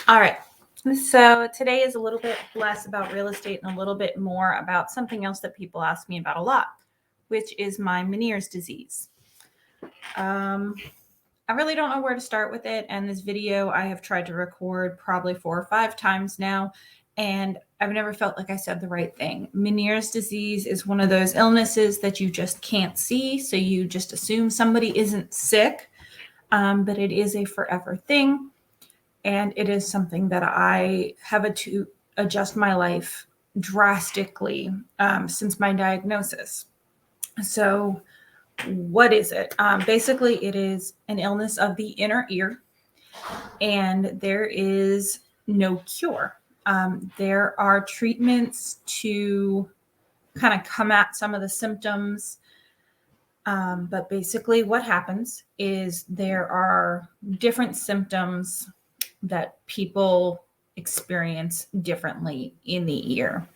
All right. So today is a little bit less about real estate and a little bit more about something else that people ask me about a lot, which is my Meniere's disease. I really don't know where to start with it. And this video I have tried to record probably 4 or 5 times now, and I've never felt like I said the right thing. Meniere's disease is one of those illnesses that you just can't see, so you just assume somebody isn't sick, but it is a forever thing. And it is something that I have had to adjust my life drastically since my diagnosis. So, what is it? Basically, it is an illness of the inner ear, and there is no cure. There are treatments to kind of come at some of the symptoms. But basically, what happens is there are different symptoms that people experience differently in the ear.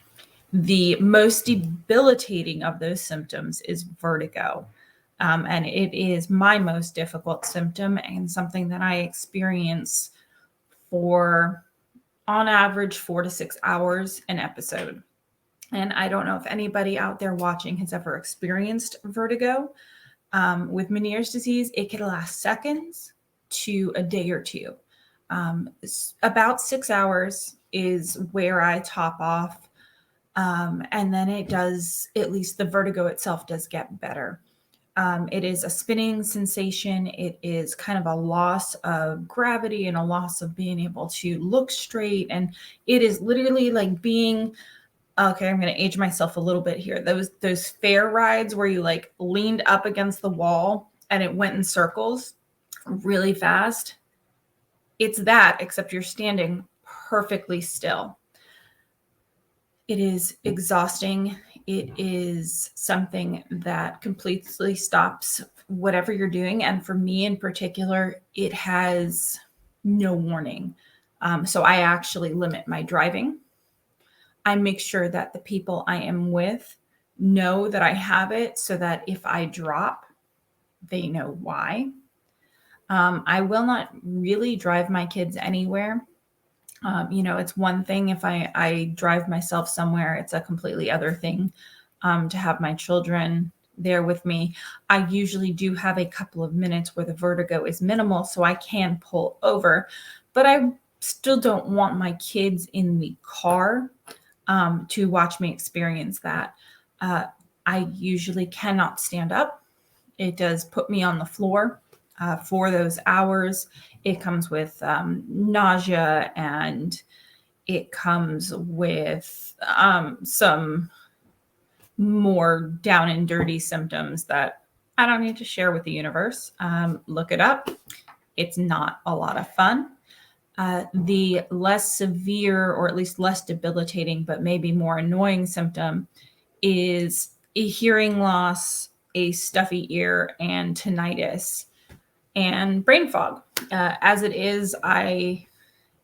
The most debilitating of those symptoms is vertigo. And it is my most difficult symptom and something that I experience for, on average, 4 to 6 hours an episode. And I don't know if anybody out there watching has ever experienced vertigo. With Meniere's disease, it can last seconds to a day or two. About 6 hours is where I top off. And then it does, at least the vertigo itself does get better. It is a spinning sensation. It is kind of a loss of gravity and a loss of being able to look straight. And it is literally like being, okay, I'm going to age myself a little bit here. Those fair rides where you like leaned up against the wall and it went in circles really fast. It's that, except you're standing perfectly still. It is exhausting. It is something that completely stops whatever you're doing. And for me in particular, it has no warning. So I actually limit my driving. I make sure that the people I am with know that I have it so that if I drop, they know why. I will not really drive my kids anywhere. It's one thing if I drive myself somewhere, it's a completely other thing to have my children there with me. I usually do have a couple of minutes where the vertigo is minimal, so I can pull over, but I still don't want my kids in the car to watch me experience that. I usually cannot stand up. It does put me on the floor for those hours. It comes with nausea, and it comes with some more down and dirty symptoms that I don't need to share with the universe. Look it up. It's not a lot of fun. The less severe, or at least less debilitating, but maybe more annoying symptom is a hearing loss, a stuffy ear, and tinnitus and brain fog. As it is, I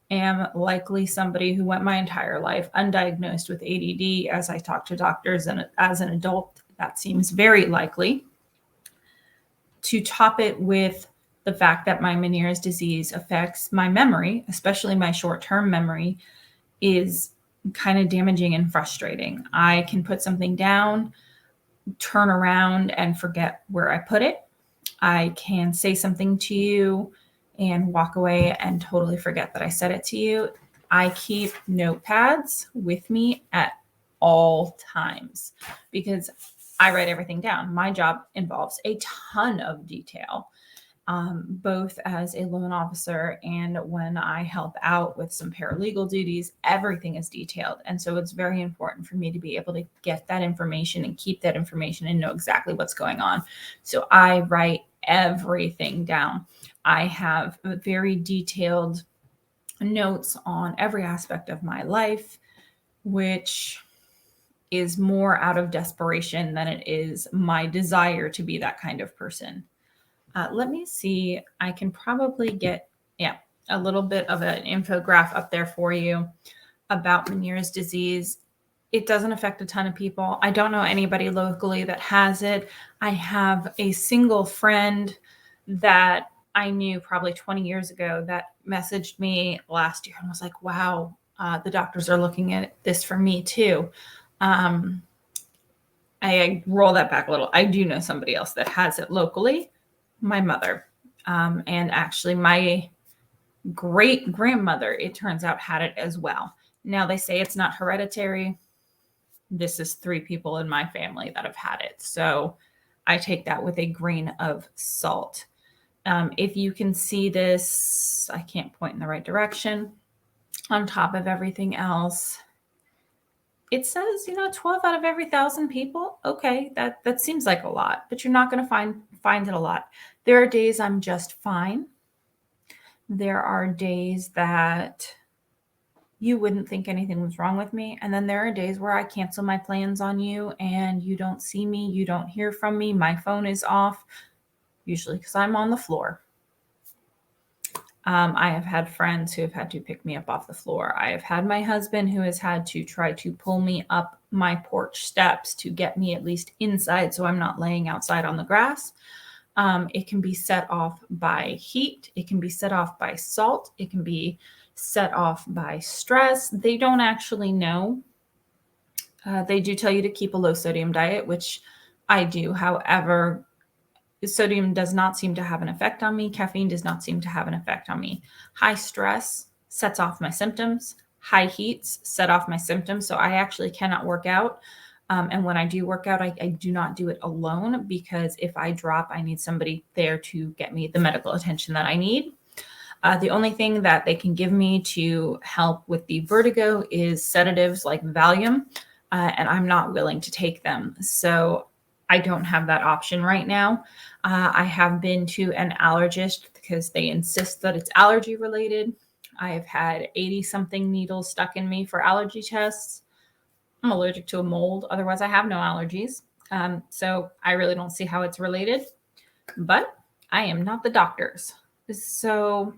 am likely somebody who went my entire life undiagnosed with ADD. As I talk to doctors, and as an adult, that seems very likely. To top it with the fact that my Meniere's disease affects my memory, especially my short-term memory, is kind of damaging and frustrating. I can put something down, turn around, and forget where I put it. I can say something to you and walk away and totally forget that I said it to you. I keep notepads with me at all times because I write everything down. My job involves a ton of detail, both as a loan officer and when I help out with some paralegal duties. Everything is detailed. And so it's very important for me to be able to get that information and keep that information and know exactly what's going on. So I write everything down. I have very detailed notes on every aspect of my life, which is more out of desperation than it is my desire to be that kind of person. Let me see. I can probably get, a little bit of an infographic up there for you about Meniere's disease. It doesn't affect a ton of people. I don't know anybody locally that has it. I have a single friend that I knew probably 20 years ago that messaged me last year and was like, wow, the doctors are looking at this for me too. I roll that back a little. I do know somebody else that has it locally, my mother. And actually, my great grandmother, it turns out, had it as well. Now, they say it's not hereditary. This is 3 people in my family that have had it. So I take that with a grain of salt. If you can see this, I can't point in the right direction. On top of everything else, it says, 12 out of every 1,000 people. Okay, that seems like a lot, but you're not going to find it a lot. There are days I'm just fine. There are days that you wouldn't think anything was wrong with me. And then there are days where I cancel my plans on you and you don't see me, you don't hear from me. My phone is off, usually because I'm on the floor. I have had friends who have had to pick me up off the floor. I have had my husband who has had to try to pull me up my porch steps to get me at least inside so I'm not laying outside on the grass. It can be set off by heat. It can be set off by salt. It can be set off by stress. They don't actually know. They do tell you to keep a low sodium diet, which I do. However, sodium does not seem to have an effect on me. Caffeine does not seem to have an effect on me. High stress sets off my symptoms. High heats set off my symptoms. So I actually cannot work out. And when I do work out, I do not do it alone, because if I drop, I need somebody there to get me the medical attention that I need. The only thing that they can give me to help with the vertigo is sedatives like Valium, and I'm not willing to take them. So I don't have that option right now. I have been to an allergist because they insist that it's allergy related. I have had 80-something needles stuck in me for allergy tests. I'm allergic to a mold. Otherwise, I have no allergies. So I really don't see how it's related. But I am not the doctors. So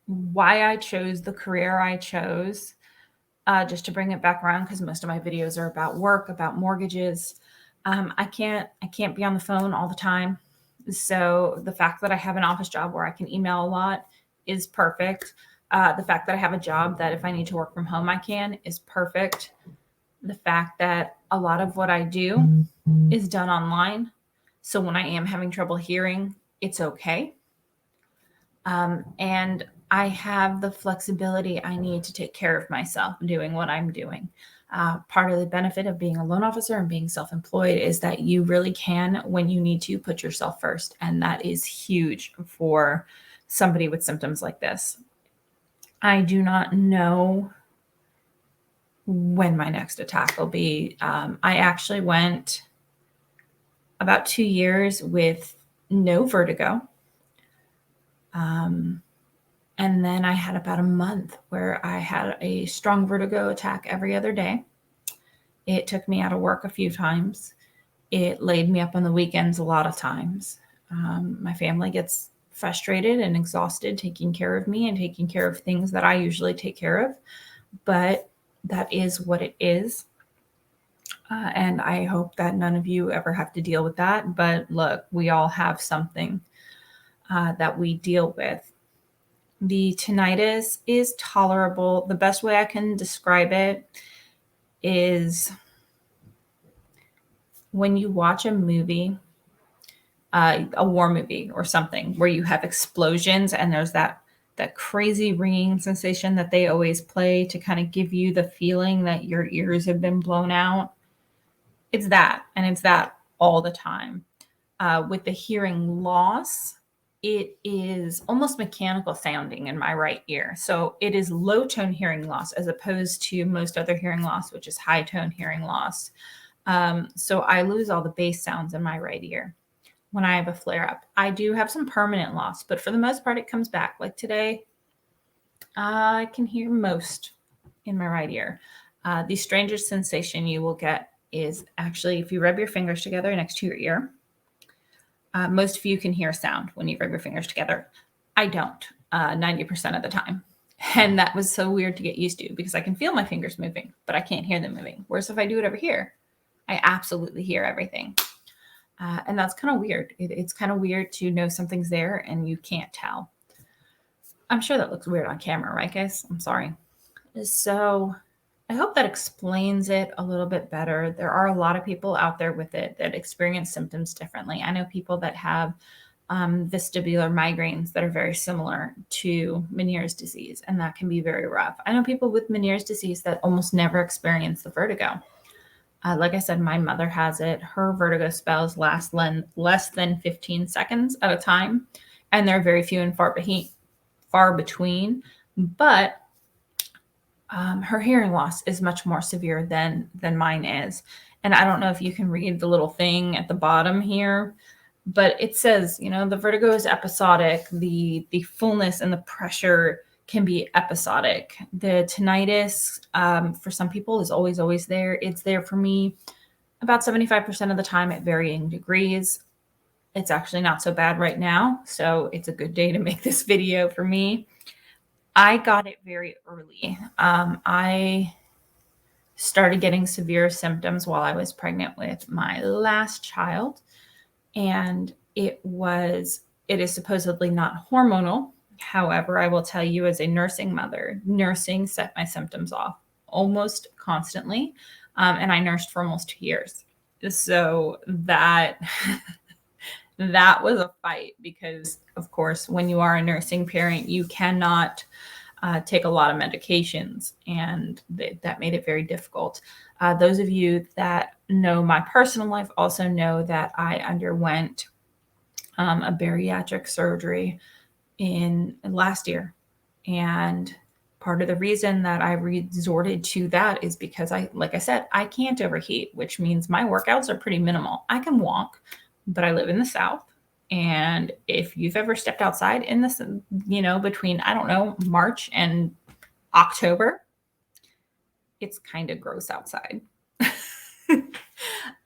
why I chose the career I chose, just to bring it back around, because most of my videos are about work, about mortgages. I can't be on the phone all the time. So the fact that I have an office job where I can email a lot is perfect. The fact that I have a job that if I need to work from home, I can, is perfect. The fact that a lot of what I do is done online. So when I am having trouble hearing, it's okay. And I have the flexibility I need to take care of myself doing what I'm doing. Part of the benefit of being a loan officer and being self-employed is that you really can, when you need to, put yourself first. And that is huge for somebody with symptoms like this. I do not know when my next attack will be. I actually went about 2 years with no vertigo. And then I had about a month where I had a strong vertigo attack every other day. It took me out of work a few times. It laid me up on the weekends a lot of times. My family gets frustrated and exhausted taking care of me and taking care of things that I usually take care of. But that is what it is. And I hope that none of you ever have to deal with that. But look, we all have something that we deal with. The tinnitus is tolerable. The best way I can describe it is when you watch a movie, a war movie or something, where you have explosions and there's that crazy ringing sensation that they always play to kind of give you the feeling that your ears have been blown out. It's that, and it's that all the time. With the hearing loss, it is almost mechanical sounding in my right ear. So it is low tone hearing loss as opposed to most other hearing loss, which is high tone hearing loss. So I lose all the bass sounds in my right ear when I have a flare up. I do have some permanent loss, but for the most part, it comes back. Like today, I can hear most in my right ear. The strangest sensation you will get is actually if you rub your fingers together next to your ear. Most of you can hear sound when you rub your fingers together. I don't, 90% of the time. And that was so weird to get used to because I can feel my fingers moving, but I can't hear them moving. Whereas if I do it over here, I absolutely hear everything. And that's kind of weird. It's kind of weird to know something's there and you can't tell. I'm sure that looks weird on camera, right, guys? I'm sorry. So I hope that explains it a little bit better. There are a lot of people out there with it that experience symptoms differently. I know people that have vestibular migraines that are very similar to Meniere's disease, and that can be very rough. I know people with Meniere's disease that almost never experience the vertigo. Like I said, my mother has it. Her vertigo spells last less than 15 seconds at a time, and they're very few and far between. But her hearing loss is much more severe than mine is. And I don't know if you can read the little thing at the bottom here, but it says, the vertigo is episodic. The fullness and the pressure can be episodic. The tinnitus, for some people, is always there. It's there for me about 75% of the time at varying degrees. It's actually not so bad right now, so it's a good day to make this video for me. I got it very early. I started getting severe symptoms while I was pregnant with my last child. And it is supposedly not hormonal. However, I will tell you, as a nursing mother, nursing set my symptoms off almost constantly. And I nursed for almost 2 years. So that was a fight because, of course, when you are a nursing parent, you cannot take a lot of medications, and that made it very difficult. Those of you that know my personal life also know that I underwent a bariatric surgery in last year. And part of the reason that I resorted to that is because like I said, I can't overheat, which means my workouts are pretty minimal. I can walk, but I live in the South. And if you've ever stepped outside in this, between, I don't know, March and October, it's kind of gross outside.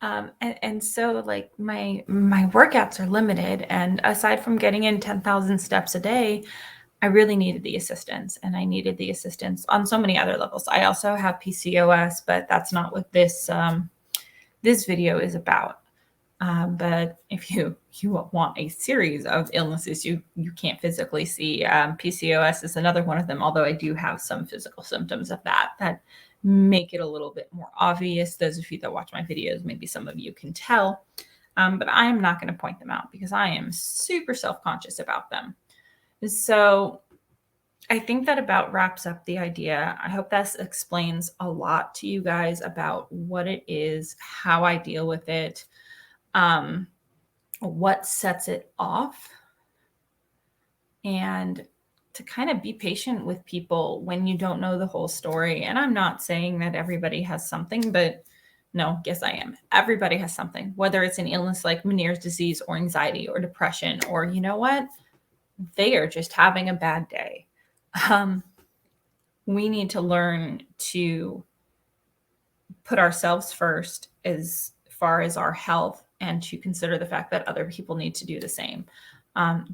And so like my workouts are limited. And aside from getting in 10,000 steps a day, I really needed the assistance, and I needed the assistance on so many other levels. I also have PCOS, but that's not what this video is about. But if you want a series of illnesses you can't physically see, PCOS is another one of them, although I do have some physical symptoms of that make it a little bit more obvious. Those of you that watch my videos, maybe some of you can tell, but I am not going to point them out because I am super self-conscious about them. So I think that about wraps up the idea. I hope that explains a lot to you guys about what it is, how I deal with it, what sets it off, and to kind of be patient with people when you don't know the whole story. And I'm not saying that everybody has something, but no, yes, I am. Everybody has something, whether it's an illness like Meniere's disease or anxiety or depression, or you know what? They are just having a bad day. We need to learn to put ourselves first as far as our health, and to consider the fact that other people need to do the same.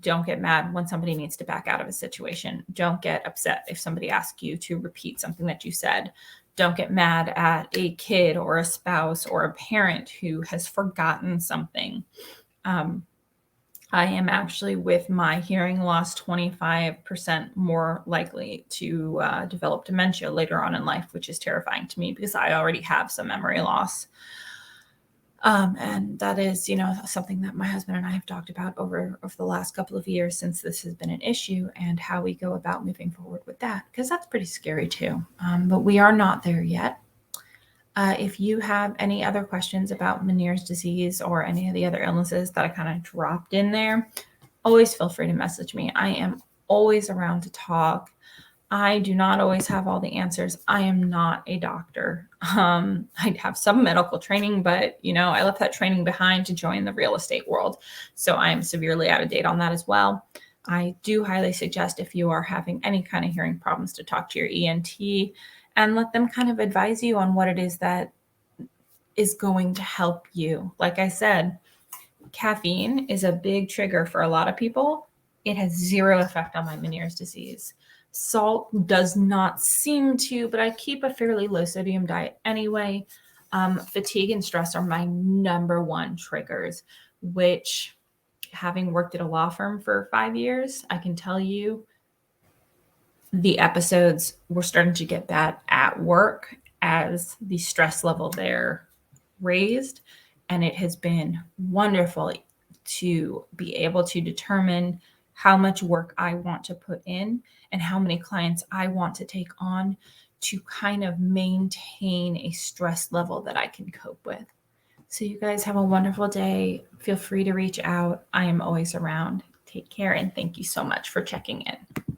Don't get mad when somebody needs to back out of a situation. Don't get upset if somebody asks you to repeat something that you said. Don't get mad at a kid or a spouse or a parent who has forgotten something. I am actually, with my hearing loss, 25% more likely to develop dementia later on in life, which is terrifying to me because I already have some memory loss. And that is, something that my husband and I have talked about over the last couple of years since this has been an issue, and how we go about moving forward with that, because that's pretty scary too. But we are not there yet. If you have any other questions about Meniere's disease or any of the other illnesses that I kind of dropped in there, always feel free to message me. I am always around to talk. I do not always have all the answers. I am not a doctor. I have some medical training, but I left that training behind to join the real estate world. So I am severely out of date on that as well. I do highly suggest, if you are having any kind of hearing problems, to talk to your ENT and let them kind of advise you on what it is that is going to help you. Like I said, caffeine is a big trigger for a lot of people. It has zero effect on my Meniere's disease. Salt does not seem to, but I keep a fairly low sodium diet anyway. Fatigue and stress are my number one triggers, which, having worked at a law firm for 5 years, I can tell you the episodes were starting to get bad at work as the stress level there raised. And it has been wonderful to be able to determine how much work I want to put in and how many clients I want to take on to kind of maintain a stress level that I can cope with. So you guys have a wonderful day. Feel free to reach out. I am always around. Take care, and thank you so much for checking in.